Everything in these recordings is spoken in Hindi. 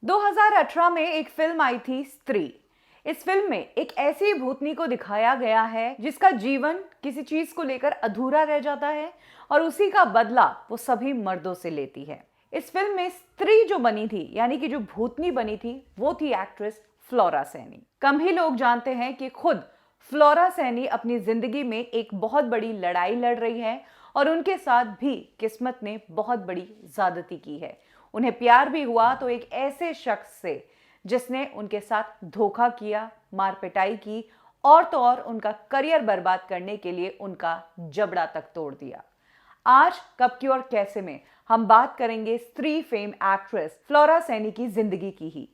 2018 में एक फिल्म आई थी स्त्री। इस फिल्म में एक ऐसी भूतनी को दिखाया गया है जिसका जीवन किसी चीज को लेकर अधूरा रह जाता है और उसी का बदला वो सभी मर्दों से लेती है। इस फिल्म में स्त्री जो बनी थी यानी कि जो भूतनी बनी थी वो थी एक्ट्रेस फ्लोरा सैनी। कम ही लोग जानते हैं कि खुद फ्लोरा सैनी अपनी जिंदगी में एक बहुत बड़ी लड़ाई लड़ रही है और उनके साथ भी किस्मत ने बहुत बड़ी ज्यादती की है। उन्हें प्यार भी हुआ तो एक ऐसे शख्स से जिसने उनके साथ धोखा किया, मार पिटाई की और तो और उनका करियर बर्बाद करने के लिए उनका जबड़ा तक तोड़ दिया। आज कब की और कैसे में हम बात करेंगे स्त्री फेम एक्ट्रेस फ्लोरा सैनी की जिंदगी की ही।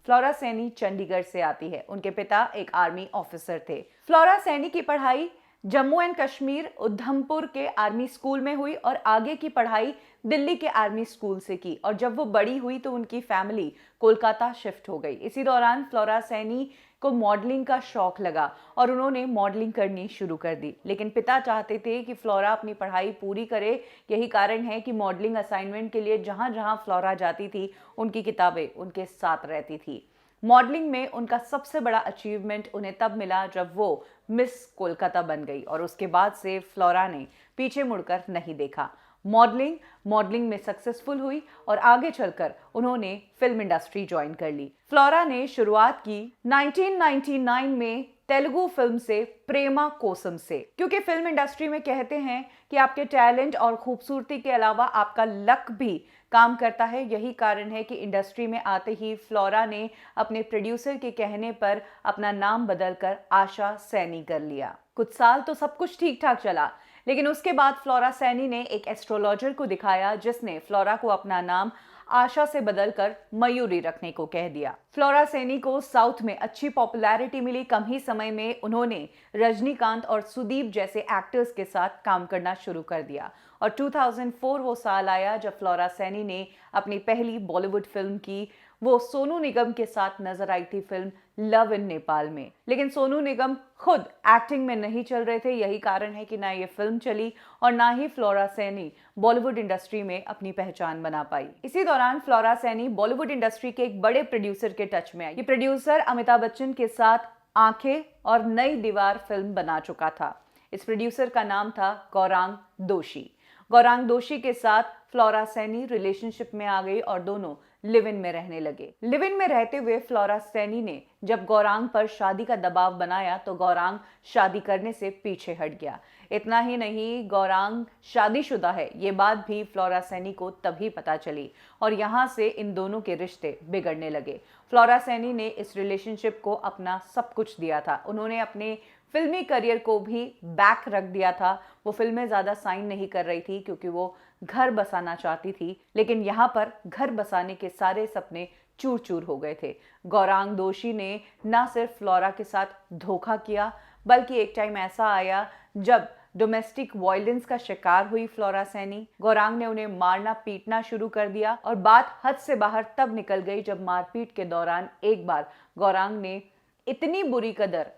फ्लोरा सैनी चंडीगढ़ से आती है। उनके पिता एक आर्मी ऑफिसर थे। फ्लोरा सैनी की पढ़ाई जम्मू एंड कश्मीर उधमपुर के आर्मी स्कूल में हुई और आगे की पढ़ाई दिल्ली के आर्मी स्कूल से की और जब वो बड़ी हुई तो उनकी फैमिली कोलकाता शिफ्ट हो गई। इसी दौरान फ्लोरा सैनी को मॉडलिंग का शौक लगा और उन्होंने मॉडलिंग करनी शुरू कर दी, लेकिन पिता चाहते थे कि फ्लोरा अपनी पढ़ाई पूरी करे। यही कारण है कि मॉडलिंग असाइनमेंट के लिए जहां जहां फ्लोरा जाती थी उनकी किताबें उनके साथ रहती थी। मॉडलिंग में उनका सबसे बड़ा अचीवमेंट उन्हें तब मिला जब वो मिस कोलकाता बन गई और उसके बाद से फ्लोरा ने पीछे मुड़कर नहीं देखा। मॉडलिंग में सक्सेसफुल हुई और आगे चलकर उन्होंने फिल्म इंडस्ट्री ज्वाइन कर ली। फ्लोरा ने शुरुआत की 1999 में तेलुगु फिल्म से प्रेमा कोसम से, क्योंकि फिल्म इंडस्ट्री में कहते हैं कि आपके टैलेंट और खूबसूरती के अलावा आपका लक भी काम करता है। यही कारण है कि इंडस्ट्री में आते ही फ्लोरा ने अपने प्रोड्यूसर के कहने पर अपना नाम बदलकर आशा सैनी कर लिया। कुछ साल तो सब कुछ ठीक ठाक चला, लेकिन उसके बाद फ्लोरा सैनी ने एक एस्ट्रोलॉजर को दिखाया जिसने फ्लोरा को अपना नाम आशा से बदलकर मयूरी रखने को कह दिया। फ्लोरा सैनी को साउथ में अच्छी पॉपुलैरिटी मिली। कम ही समय में उन्होंने रजनीकांत और सुदीप जैसे एक्टर्स के साथ काम करना शुरू कर दिया और 2004 वो साल आया जब फ्लोरा सैनी ने अपनी पहली बॉलीवुड फिल्म की। वो सोनू निगम के साथ नजर आई थी फिल्म लव इन नेपाल में, लेकिन सोनू निगम खुद एक्टिंग में नहीं चल रहे थे। यही कारण है कि ना ये फिल्म चली और ना ही फ्लोरा सैनी बॉलीवुड इंडस्ट्री में अपनी पहचान बना पाई। इसी दौरान फ्लोरा सैनी बॉलीवुड इंडस्ट्री के एक बड़े प्रोड्यूसर के टच में आई। ये प्रोड्यूसर अमिताभ बच्चन के साथ आंखें और नई दीवार फिल्म बना चुका था। इस प्रोड्यूसर का नाम था गौरांग दोषी। गौरांग दोषी के साथ फ्लोरा सैनी रिलेशनशिप में आ गई और दोनों लिव इन में रहने लगे। लिव इन में रहते हुए फ्लोरा सैनी ने जब गौरांग पर शादी का दबाव बनाया तो गौरांग शादी करने से पीछे हट गया। इतना ही नहीं, गौरांग शादीशुदा है ये बात भी फ्लोरा सैनी को तभी पता चली और यहाँ से इन दोनों के रिश्ते बिगड़ने लगे। फ्लोरा सैनी ने इस रिलेशनशिप को अपना सब कुछ दिया था। उन्होंने अपने फिल्मी करियर को भी बैक रख दिया था। वो फिल्में ज़्यादा साइन नहीं कर रही थी क्योंकि वो घर बसाना चाहती थी, लेकिन यहाँ पर घर बसाने के सारे सपने चूर चूर हो गए थे। गौरांग दोषी ने ना सिर्फ फ्लोरा के साथ धोखा किया बल्कि एक टाइम ऐसा आया जब डोमेस्टिक वायलेंस का शिकार हुई फ्लोरा सैनी। गौरांग ने उन्हें मारना पीटना शुरू कर दिया और बात हद से बाहर तब निकल गई जब मारपीट के दौरान एक बार गौरांग ने इतनी बुरी कदर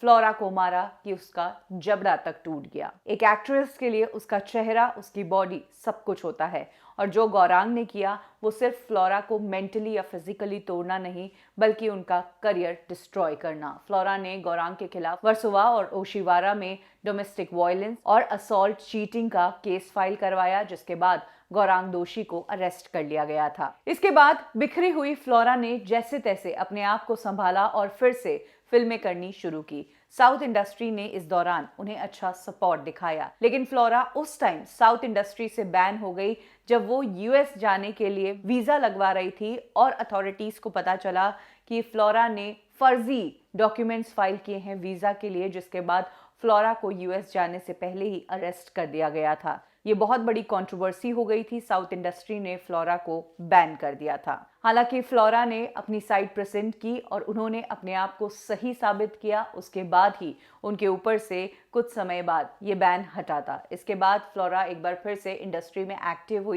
फ्लोरा को मारा कि उसका जबड़ा तक टूट गया। एक एक्ट्रेस के लिए उसका चेहरा, उसकी बॉडी सब कुछ होता है और जो गौरांग ने किया वो सिर्फ फ्लोरा को मेंटली या फिजिकली तोड़ना नहीं बल्कि उनका करियर डिस्ट्रॉय करना। फ्लोरा ने गौरांग के खिलाफ वर्सोवा और ओशिवारा में डोमेस्टिक वायलेंस और असॉल्ट चीटिंग का केस फाइल करवाया, जिसके बाद गौरांग दोषी को अरेस्ट कर लिया गया था। इसके बाद बिखरी हुई फ्लोरा ने जैसे तैसे अपने आप को संभाला और फिर से फिल्में करनी शुरू की। साउथ इंडस्ट्री ने इस दौरान उन्हें अच्छा सपोर्ट दिखाया, लेकिन फ्लोरा उस टाइम साउथ इंडस्ट्री से बैन हो गई जब वो यूएस जाने के लिए वीजा लगवा रही थी और अथॉरिटीज को पता चला कि फ्लोरा ने फर्जी डॉक्यूमेंट्स फाइल किए हैं वीजा के लिए, जिसके बाद फ्लोरा को यूएस जाने से पहले ही अरेस्ट कर दिया गया था। ये बहुत बड़ी कंट्रोवर्सी हो गई थी। साउथ इंडस्ट्री ने फ्लोरा को बैन कर दिया था। हालांकि फ्लोरा ने अपनी साइड प्रेजेंट की और उन्होंने अपने आप को सही साबित किया। उसके बाद ही उनके ऊपर से कुछ समय बाद ये बैन हटा था। इसके बाद फ्लोरा एक बार फिर से इंडस्ट्री में एक्टिव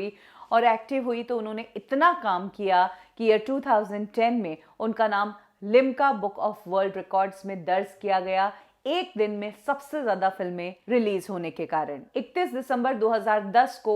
हुई तो उन्होंने इतना काम किया कि ईयर 2010 में उनका नाम Limca book of world records में दर्ज किया गया। एक दिन में सबसे ज्यादा फिल्में रिलीज होने के कारण। 31 दिसंबर 2010 को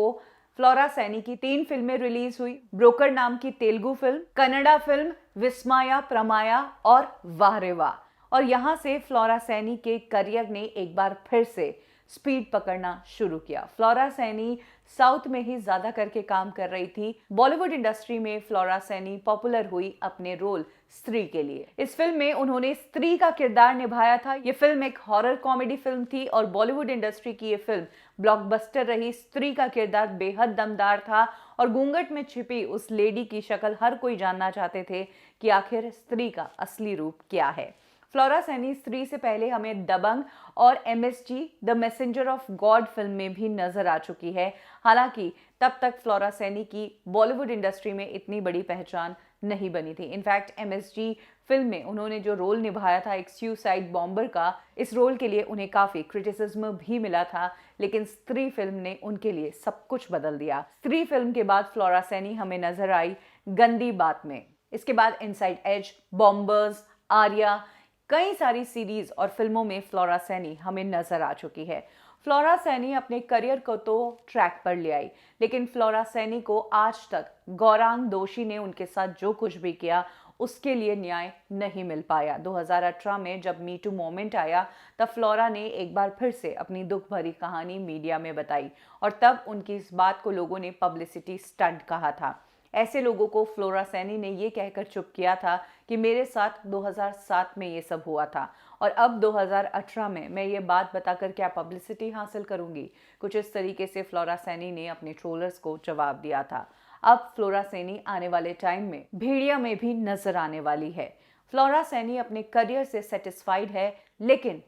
फ्लोरा सैनी की 3 फिल्में रिलीज हुई। ब्रोकर नाम की तेलुगु फिल्म, कन्नड़ा फिल्म विस्माया प्रमाया और वाह रे वाह। और यहां से फ्लोरा सैनी के करियर ने एक बार फिर से स्पीड पकड़ना शुरू किया। फ्लोरा सैनी साउथ में ही ज्यादा करके काम कर रही थी। बॉलीवुड इंडस्ट्री में फ्लोरा सैनी पॉपुलर हुई अपने रोल स्त्री के लिए। इस फिल्म में उन्होंने स्त्री का किरदार निभाया था। ये फिल्म एक हॉरर कॉमेडी फिल्म थी और बॉलीवुड इंडस्ट्री की ये फिल्म ब्लॉकबस्टर रही। स्त्री का किरदार बेहद दमदार था और घूंघट में छिपी उस लेडी की शक्ल हर कोई जानना चाहते थे कि आखिर स्त्री का असली रूप क्या है। फ्लोरा सैनी स्त्री से पहले हमें दबंग और MSG the messenger of God film में भी नजर आ चुकी है। हालांकि तब तक फ्लोरा सैनी की बॉलीवुड इंडस्ट्री में इतनी बड़ी पहचान नहीं बनी थी। इनफैक्ट MSG फिल्म में उन्होंने जो रोल निभाया था एक सुसाइड बॉम्बर का, इस रोल के लिए उन्हें काफी क्रिटिसिज्म भी मिला था, लेकिन स्त्री फिल्म ने उनके लिए सब कुछ बदल दिया। स्त्री फिल्म के बाद फ्लोरा सैनी हमें नजर आई गंदी बात में। इसके बाद इनसाइड एज, बॉम्बर्स, आर्या, कई सारी सीरीज और फिल्मों में फ्लोरा सैनी हमें नजर आ चुकी है। फ्लोरा सैनी अपने करियर को तो ट्रैक पर ले आई, लेकिन फ्लोरा सैनी को आज तक गौरांग दोषी ने उनके साथ जो कुछ भी किया उसके लिए न्याय नहीं मिल पाया। 2018 में जब मी टू मोमेंट आया तब फ्लोरा ने एक बार फिर से अपनी दुख भरी कहानी मीडिया में बताई और तब उनकी इस बात को लोगों ने पब्लिसिटी स्टंट कहा था। ऐसे लोगों को फ्लोरा सैनी ने ये कहकर चुप किया था कि मेरे साथ 2007 में ये सब हुआ था और अब 2018 में मैं ये बात बताकर क्या पब्लिसिटी हासिल करूंगी। कुछ इस तरीके से फ्लोरा सैनी ने अपने ट्रोलर्स को जवाब दिया था। अब फ्लोरा सैनी आने वाले टाइम में भेड़िया में भी नजर आने वाली है। फ्लोरा सैनी अपने करियर से सेटिस्फाइड है, लेकिन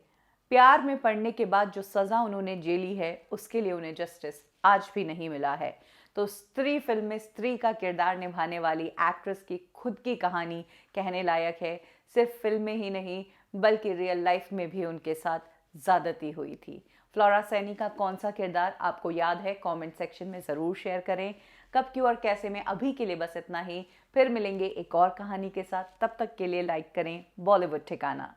प्यार में पड़ने के बाद जो सजा उन्होंने झेली है उसके लिए उन्हें जस्टिस आज भी नहीं मिला है। तो स्त्री फिल्म में स्त्री का किरदार निभाने वाली एक्ट्रेस की खुद की कहानी कहने लायक है। सिर्फ फिल्म में ही नहीं बल्कि रियल लाइफ में भी उनके साथ ज्यादती हुई थी। फ्लोरा सैनी का कौन सा किरदार आपको याद है? कमेंट सेक्शन में ज़रूर शेयर करें। कब, क्यों और कैसे में अभी के लिए बस इतना ही। फिर मिलेंगे एक और कहानी के साथ। तब तक के लिए लाइक करें बॉलीवुड ठिकाना।